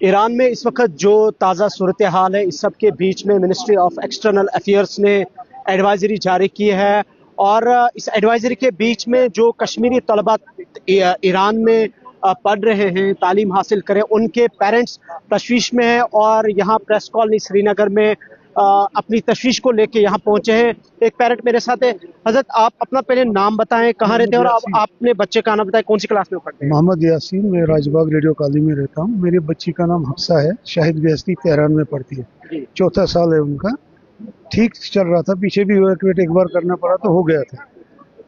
Iran में इस वक्त जो ताज़ा सूरत हाल है, इस सब के बीच में मिनिस्ट्री ऑफ एक्सटर्नल अफेयर्स ने एडवाइजरी जारी की है और इस एडवाइजरी के बीच में जो कश्मीरी तलबा ईरान में पढ़ रहे हैं, तालीम हासिल करें, उनके पेरेंट्स तशवीश में हैं और यहाँ प्रेस कॉलोनी श्रीनगर में अपनी तशवीश को लेके यहाँ पहुंचे हैं। एक पेरेंट मेरे साथ है। हजरत, आप अपना पहले नाम बताएं, कहाँ रहते हैं, और आपने बच्चे का नाम बताएं, कौन सी क्लास में पढ़ते हैं? मोहम्मद यासीन, मैं राजबाग रेडियो कॉलोनी में रहता हूँ। मेरी बच्ची का नाम हफ्सा है, शाहिद बेहस्ती तेहरान में पढ़ती है, 4था साल है उनका। ठीक चल रहा था, पीछे भी इवैक्यूएट एक बार करना पड़ा तो हो गया था।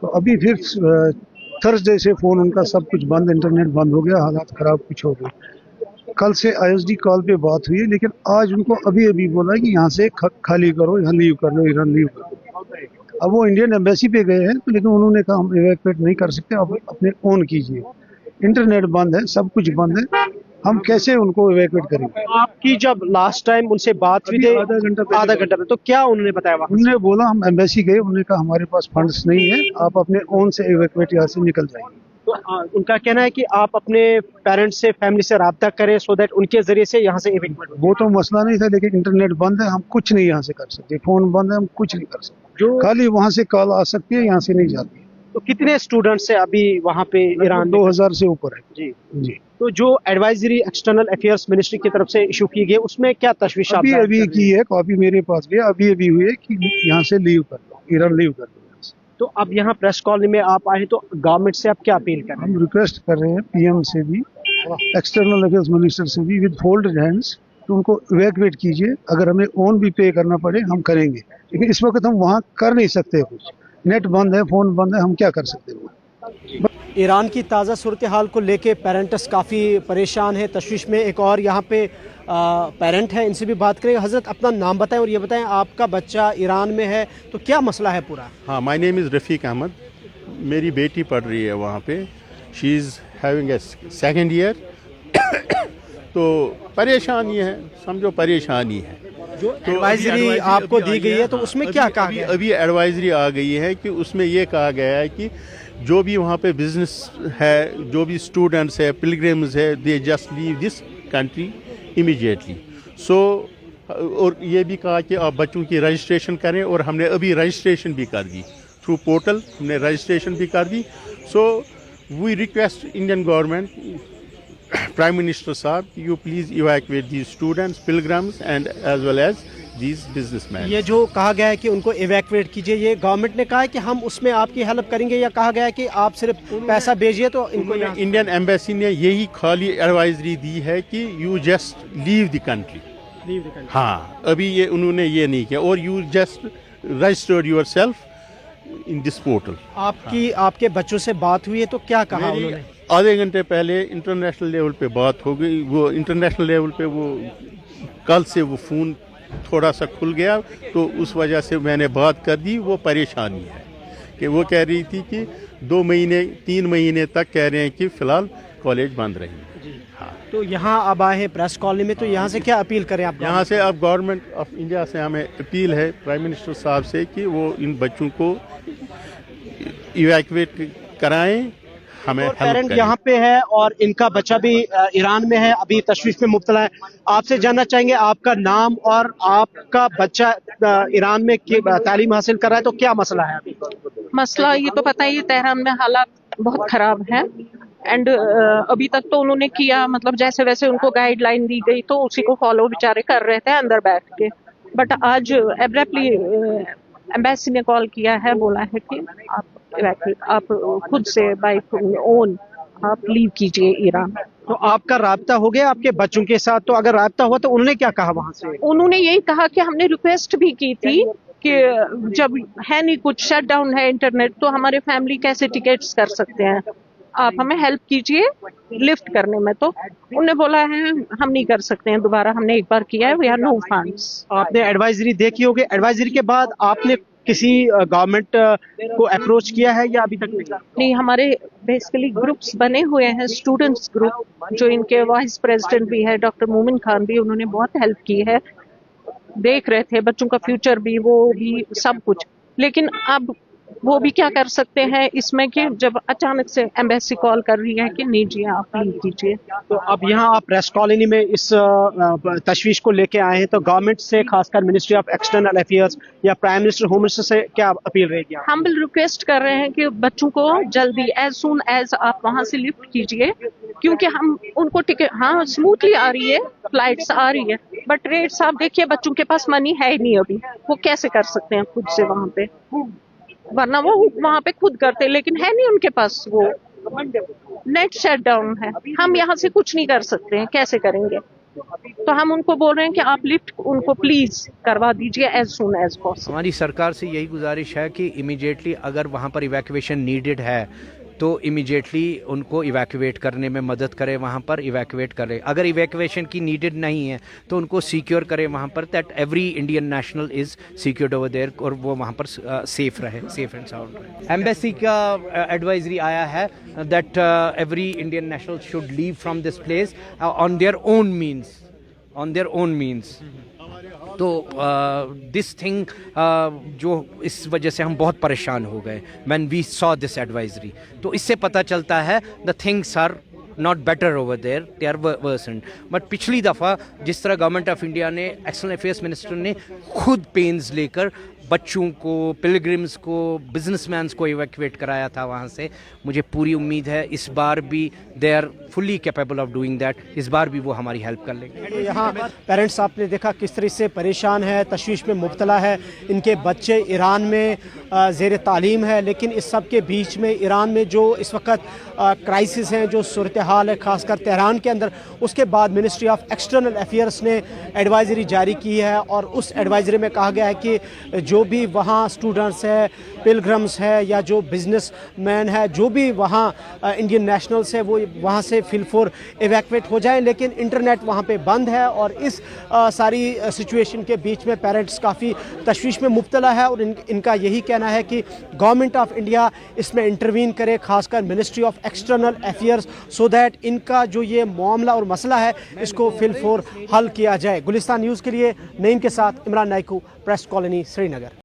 तो अभी फिर थर्सडे से फोन उनका सब कुछ बंद, इंटरनेट बंद हो गया, हालात खराब कुछ हो गए। कल से आईएसडी कॉल पे बात हुई है, लेकिन आज उनको अभी अभी बोला कि यहाँ से खाली करो, यहाँ लीव कर लो, ईरान लीव कर लो। अब वो इंडियन एम्बेसी पे गए हैं, लेकिन उन्होंने कहा हम इवैक्यूएट नहीं कर सकते, आप अपने ओन कीजिए। इंटरनेट बंद है, सब कुछ बंद है, हम कैसे उनको इवैक्यूएट करेंगे? आपकी जब लास्ट टाइम उनसे बात हुई थी आधा घंटा में, तो क्या उन्होंने बताया वहाँ? उन्होंने बोला हम एम्बेसी गए, उन्होंने कहा हमारे पास फंड्स नहीं है, आप अपने ओन से इवैक्यूएट यहाँ से निकल जाइए। तो उनका कहना है कि आप अपने पेरेंट्स से, फैमिली से राब्ता करें सो दैट उनके जरिए से यहाँ से इवैक्यूएट हो। वो तो मसला नहीं था, लेकिन इंटरनेट बंद है, हम कुछ नहीं यहाँ से कर सकते, फोन बंद है, हम कुछ नहीं कर सकते। खाली वहाँ से कॉल आ सकती है, यहाँ से नहीं जाती है। तो कितने स्टूडेंट्स हैं अभी वहाँ पे ईरान? 2000 से ऊपर है जी जी। तो जो एडवाइजरी एक्सटर्नल अफेयर्स मिनिस्ट्री की तरफ से इशू की गई, उसमें क्या तशवीश अभी की है, कॉपी मेरे पास भी अभी हुई है कि यहाँ से लीव कर लो, ईरान लीव कर लो। तो अब यहाँ प्रेस कॉलोनी में आप आए, तो गवर्नमेंट से आप क्या अपील कर रहे हैं? हम रिक्वेस्ट कर रहे हैं पीएम से भी, एक्सटर्नल अफेयर्स मिनिस्टर से भी, विद फोल्डेड हैंड्स, तो उनको इवैक्यूएट कीजिए। अगर हमें ओन भी पे करना पड़े हम करेंगे, लेकिन इस वक्त हम वहाँ कर नहीं सकते कुछ, नेट बंद है, फोन बंद है, हम क्या कर सकते हैं? ईरान की ताज़ा सूरत हाल को लेके पेरेंट्स काफ़ी परेशान हैं, तशवीश में। एक और यहाँ पे पेरेंट है, इनसे भी बात करेंगे। हज़रत, अपना नाम बताएं और ये बताएं, आपका बच्चा ईरान में है तो क्या मसला है पूरा? हाँ, माय नेम इज़ रफ़ीक अहमद। मेरी बेटी पढ़ रही है वहाँ पे, she is having a second year. तो परेशानी है, समझो परेशानी है। जो एडवाइजरी आपको दी गई है, तो उसमें क्या कहा गया? अभी एडवाइजरी आ गई है कि उसमें ये कहा गया है कि जो भी वहाँ पे बिजनेस है, जो भी स्टूडेंट्स है, पिलग्रिम्स है, they just leave this country immediately. So और ये भी कहा कि आप बच्चों की रजिस्ट्रेशन करें, और हमने अभी रजिस्ट्रेशन भी कर दी थ्रू पोर्टल, हमने रजिस्ट्रेशन भी कर दी। So we request Indian government, prime minister साहब, you please evacuate these students, pilgrims and as well as these businessman. ये जो कहा गया है कि उनको इवैक्यूएट कीजिए, ये गवर्नमेंट ने कहा है कि हम उसमें आपकी हेल्प करेंगे, या कहा गया है कि आप सिर्फ पैसा भेजिए तो इनको? इंडियन एम्बेसी ने यही खाली एडवाइजरी दी है कि you just leave the country. हाँ, अभी ये उन्होंने ये नहीं किया, और you just registered your self in this portal. आपके बच्चों से बात हुई है तो क्या कहा उन्होंने? आधे घंटे पहले इंटरनेशनल लेवल पे बात हो गई। वो इंटरनेशनल लेवल पे वो कल से वो फ़ोन थोड़ा सा खुल गया, तो उस वजह से मैंने बात कर दी। वो परेशानी है कि वो कह रही थी कि 2 महीने 3 महीने तक कह रहे हैं कि फ़िलहाल कॉलेज बंद रहेंगे। हाँ, तो यहाँ अब आए हैं प्रेस कॉलोनी में, तो यहाँ से क्या अपील करें आप? यहाँ से अब गवर्नमेंट ऑफ इंडिया से हमें अपील है, प्राइम मिनिस्टर साहब से, कि वो इन बच्चों को इवैक्यूएट कराएं, हमें पेरेंट यहाँ पे है और इनका बच्चा भी ईरान में है, अभी तशवीश में मुब्तला है। आपसे जानना चाहेंगे आपका नाम, और आपका बच्चा ईरान में तालीम हासिल कर रहा है, तो क्या मसला है अभी? मसला ये तो पता ही, तेहरान में हालात बहुत खराब हैं, एंड अभी तक तो उन्होंने किया, मतलब जैसे वैसे उनको गाइडलाइन दी गई तो उसी को फॉलो बेचारे कर रहे थे अंदर बैठ के। बट आज एब्रप्टली एम्बेसी ने कॉल किया है, बोला है कि आप खुद से बाय ओन आप लीव कीजिए ईरान। तो आपका राब्ता हो गया आपके बच्चों के साथ? तो अगर राब्ता हुआ तो उन्होंने क्या कहा वहाँ से? उन्होंने यही कहा कि हमने रिक्वेस्ट भी की थी कि जब है नहीं कुछ, शट डाउन है इंटरनेट, तो हमारे फैमिली कैसे टिकट्स कर सकते हैं, आप हमें हेल्प कीजिए लिफ्ट करने में। तो उन्होंने बोला है हम नहीं कर सकते हैं दोबारा, हमने एक बार किया है, वी हैव नो फंड्स। आपने एडवाइजरी देखी होगी, एडवाइजरी के बाद आपने किसी गवर्नमेंट को अप्रोच किया है या अभी तक नहीं? हमारे बेसिकली ग्रुप्स बने हुए हैं, स्टूडेंट्स ग्रुप, जो इनके वाइस प्रेसिडेंट भी है डॉक्टर मोमिन खान भी, उन्होंने बहुत हेल्प की है, देख रहे थे बच्चों का फ्यूचर भी, वो भी सब कुछ। लेकिन अब वो भी क्या कर सकते हैं इसमें कि जब अचानक से एम्बेसी कॉल कर रही है कि नहीं जी आप लीव कीजिए। तो अब यहाँ आप रेस्ट कॉलोनी में इस तशवीश को लेके आए हैं, तो गवर्नमेंट से खासकर मिनिस्ट्री ऑफ एक्सटर्नल अफेयर्स या प्राइम मिनिस्टर होम मिनिस्टर से क्या अपील रहेगी? हम बिल रिक्वेस्ट कर रहे हैं कि बच्चों को जल्दी एज सून एज आप वहां से लिफ्ट कीजिए, क्योंकि हम उनको टिकट, हाँ स्मूथली आ रही है, फ्लाइट्स आ रही है, बट रेट्स आप देखिए, बच्चों के पास मनी है ही नहीं अभी, वो कैसे कर सकते हैं खुद से वहां पे, वरना वो वहां पे खुद करते, लेकिन है नहीं उनके पास, वो नेट शट डाउन है, हम यहाँ से कुछ नहीं कर सकते हैं, कैसे करेंगे? तो हम उनको बोल रहे हैं कि आप लिफ्ट उनको प्लीज करवा दीजिए एज सून एज पॉसिबल। हमारी सरकार से यही गुजारिश है कि इमीडिएटली अगर वहाँ पर इवैक्यूएशन नीडेड है तो इमीडिएटली उनको इवैक्यूएट करने में मदद करे, वहाँ पर इवैक्यूएट करे। अगर इवैक्यूएशन की नीडेड नहीं है तो उनको सिक्योर करे वहाँ पर, that every Indian national is secured over there, और वो वहाँ पर सेफ रहे, सेफ एंड साउंड रहे। एम्बेसी का एडवाइजरी आया है that every Indian national should leave from this place on their own means, on their own means. तो दिस थिंग जो इस वजह से हम बहुत परेशान हो गए when we saw this advisory. तो इससे पता चलता है the things are not better over there, they are worsen. But पिछली दफ़ा जिस तरह गवर्नमेंट ऑफ इंडिया ने, एक्सटर्नल अफेयर्स मिनिस्टर ने खुद पेन्स लेकर बच्चों को, पिलग्रिम्स को, बिजनेसमैन्स को इवैक्यूएट कराया था वहाँ से, मुझे पूरी उम्मीद है इस बार भी they are fully capable of doing that, इस बार भी वो हमारी हेल्प कर लेंगे। यहाँ पेरेंट्स आपने देखा किस तरह से परेशान है, तशवीश में मुब्तला है, इनके बच्चे ईरान में ज़ेर तालीम है, लेकिन इस सब के बीच में ईरान में जो इस वक्त क्राइसिस हैं, जो सूरत हाल है खासकर तेहरान के अंदर, उसके बाद मिनिस्ट्री ऑफ एक्सटर्नल अफेयर्स ने एडवाइजरी जारी की है और उस एडवाइजरी में कहा गया है कि जो भी वहाँ स्टूडेंट्स है, पिलग्रम्स है या जो बिजनेस मैन है, जो भी वहाँ इंडियन नेशनल्स है, वो वहाँ से फिलफोर इवैक्यूएट हो जाएं, लेकिन इंटरनेट वहाँ पे बंद है। और इस सारी सिचुएशन के बीच में पेरेंट्स काफ़ी तशवीश में मुब्तला है और इनका यही कहना है कि गवर्नमेंट ऑफ इंडिया इसमें इंटरवीन करे, खासकर ministry of external affairs, so that इनका जो ये मामला और मसला है इसको फिलफोर हल किया जाए। गुलिस्तान न्यूज़ के लिए नईम के साथ इमरान नाइकू, प्रेस कॉलोनी, श्रीनगर।